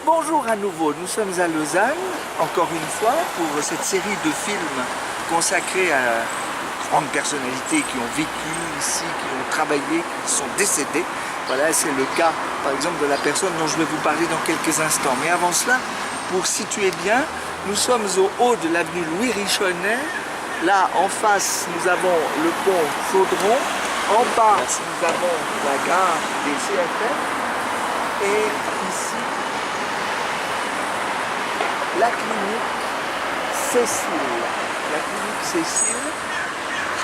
Bonjour à nouveau, nous sommes à Lausanne, encore une fois, pour cette série de films consacrés à grandes personnalités qui ont vécu ici, qui ont travaillé, qui sont décédés. Voilà, c'est le cas, par exemple, de la personne dont je vais vous parler dans quelques instants. Mais avant cela, pour situer bien, nous sommes au haut de l'avenue Louis Richonnet. Là, en face, nous avons le pont Chaudron. En bas, nous avons la gare des CFF. Et ici, la clinique Cécile. La clinique Cécile.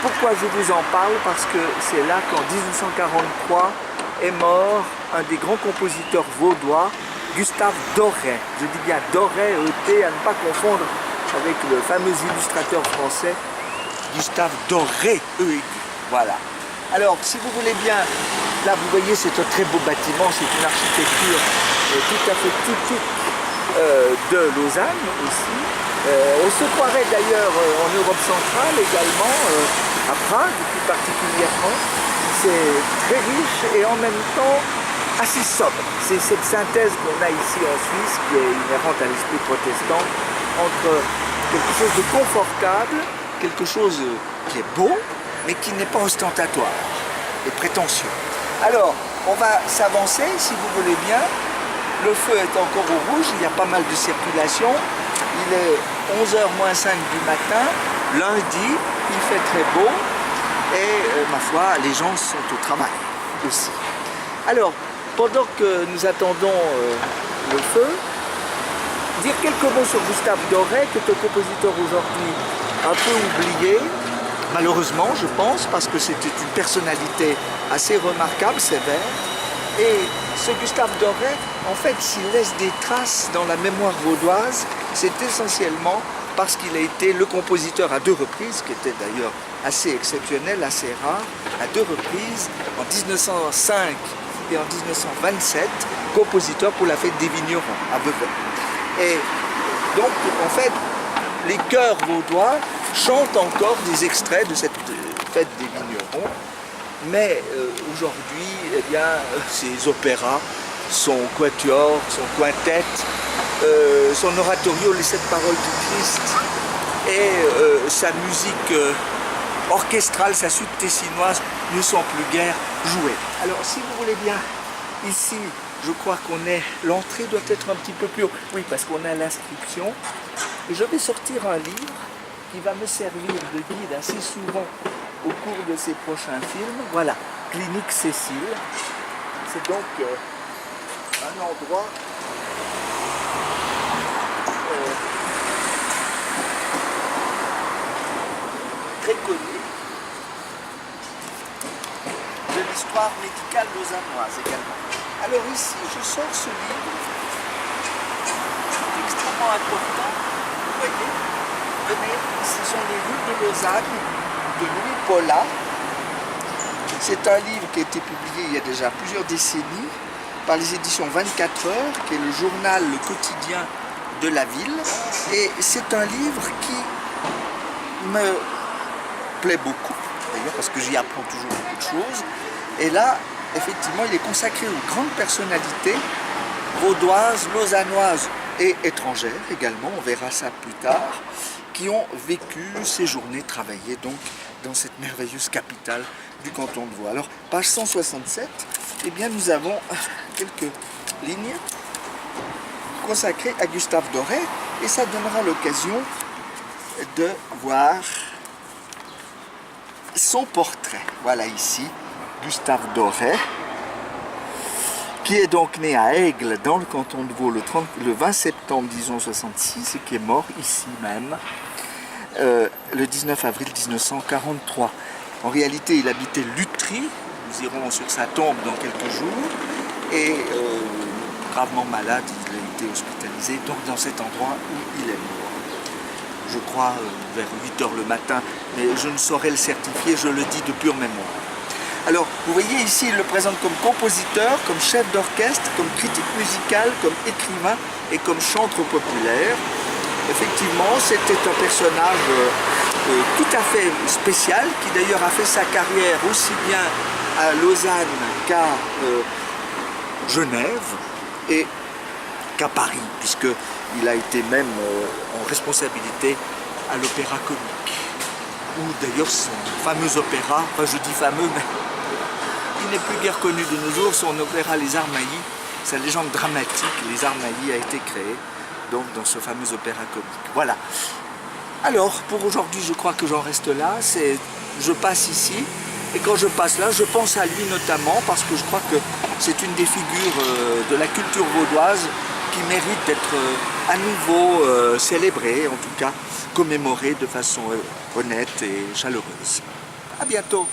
Pourquoi je vous en parle? Parce que c'est là qu'en 1943 est mort un des grands compositeurs vaudois, Gustave Doré. Je dis bien Doré, E-T, à ne pas confondre avec le fameux illustrateur français Gustave Doré, E-I. Voilà. Alors, si vous voulez bien, là vous voyez c'est un très beau bâtiment, c'est une architecture tout à fait typique de Lausanne aussi. On se croirait d'ailleurs en Europe centrale également, à Prague plus particulièrement. C'est très riche et en même temps assez sobre. C'est cette synthèse qu'on a ici en Suisse qui est inhérente à l'esprit protestant entre quelque chose de confortable, quelque chose qui est beau, mais qui n'est pas ostentatoire et prétentieux. Alors, on va s'avancer si vous voulez bien. Le feu est encore au rouge, il y a pas mal de circulation. Il est 11h moins 5 du matin, lundi, il fait très beau et ma foi, les gens sont au travail aussi. Alors, pendant que nous attendons le feu, dire quelques mots sur Gustave Doré, qui est un compositeur aujourd'hui un peu oublié, malheureusement je pense, parce que c'était une personnalité assez remarquable, sévère. Et ce Gustave Doré, en fait, s'il laisse des traces dans la mémoire vaudoise, c'est essentiellement parce qu'il a été le compositeur à 2 reprises, qui était d'ailleurs assez exceptionnel, assez rare, à 2 reprises, en 1905 et en 1927, compositeur pour la fête des vignerons à Beauvais. Et donc, en fait, les chœurs vaudois chantent encore des extraits de cette fête des vignerons. Mais aujourd'hui, eh bien, ses opéras, son quatuor, son quintet, son oratorio, les 7 paroles du Christ, et sa musique orchestrale, sa suite tessinoise, ne sont plus guère jouées. Alors, si vous voulez bien, ici, je crois qu'on est... L'entrée doit être un petit peu plus haut. Oui, parce qu'on a l'inscription. Et je vais sortir un livre qui va me servir de guide assez souvent au cours de ces prochains films. Voilà, Clinique Cécile. C'est donc un endroit très connu de l'histoire médicale lausannoise également. Alors ici, je sors ce livre extrêmement important. Vous voyez, venez, ce sont les rues de Lausanne de Louis Paula. C'est un livre qui a été publié il y a déjà plusieurs décennies par les éditions 24 heures, qui est le journal, le quotidien de la ville. Et c'est un livre qui me plaît beaucoup, d'ailleurs parce que j'y apprends toujours beaucoup de choses. Et là, effectivement, il est consacré aux grandes personnalités vaudoises, lausannoises et étrangères également, on verra ça plus tard, qui ont vécu, séjourné, travaillé donc dans cette merveilleuse capitale du canton de Vaud. Alors, page 167, eh bien, nous avons quelques lignes consacrées à Gustave Doré, et ça donnera l'occasion de voir son portrait. Voilà ici, Gustave Doré, qui est donc né à Aigle, dans le canton de Vaud, le 20 septembre 1966, et qui est mort ici même, le 19 avril 1943. En réalité, il habitait Lutry, nous irons sur sa tombe dans quelques jours, et gravement malade, il a été hospitalisé, donc dans cet endroit où il est mort. Je crois vers 8 h le matin, mais je ne saurais le certifier, je le dis de pure mémoire. Alors, vous voyez ici, il le présente comme compositeur, comme chef d'orchestre, comme critique musical, comme écrivain et comme chantre populaire. Effectivement, c'était un personnage tout à fait spécial, qui d'ailleurs a fait sa carrière aussi bien à Lausanne qu'à Genève. Et qu'à Paris, puisqu'il a été même en responsabilité à l'Opéra Comique, où d'ailleurs son fameux opéra, enfin je dis fameux, mais il n'est plus guère connu de nos jours, son opéra Les Armaillis, sa légende dramatique, Les Armaillis, a été créée donc dans ce fameux opéra comique. Voilà. Alors, pour aujourd'hui, je crois que j'en reste là. Je passe ici, et quand je passe là, je pense à lui notamment, parce que je crois que c'est une des figures de la culture vaudoise qui mérite d'être à nouveau célébrée, en tout cas commémorée de façon honnête et chaleureuse. À bientôt.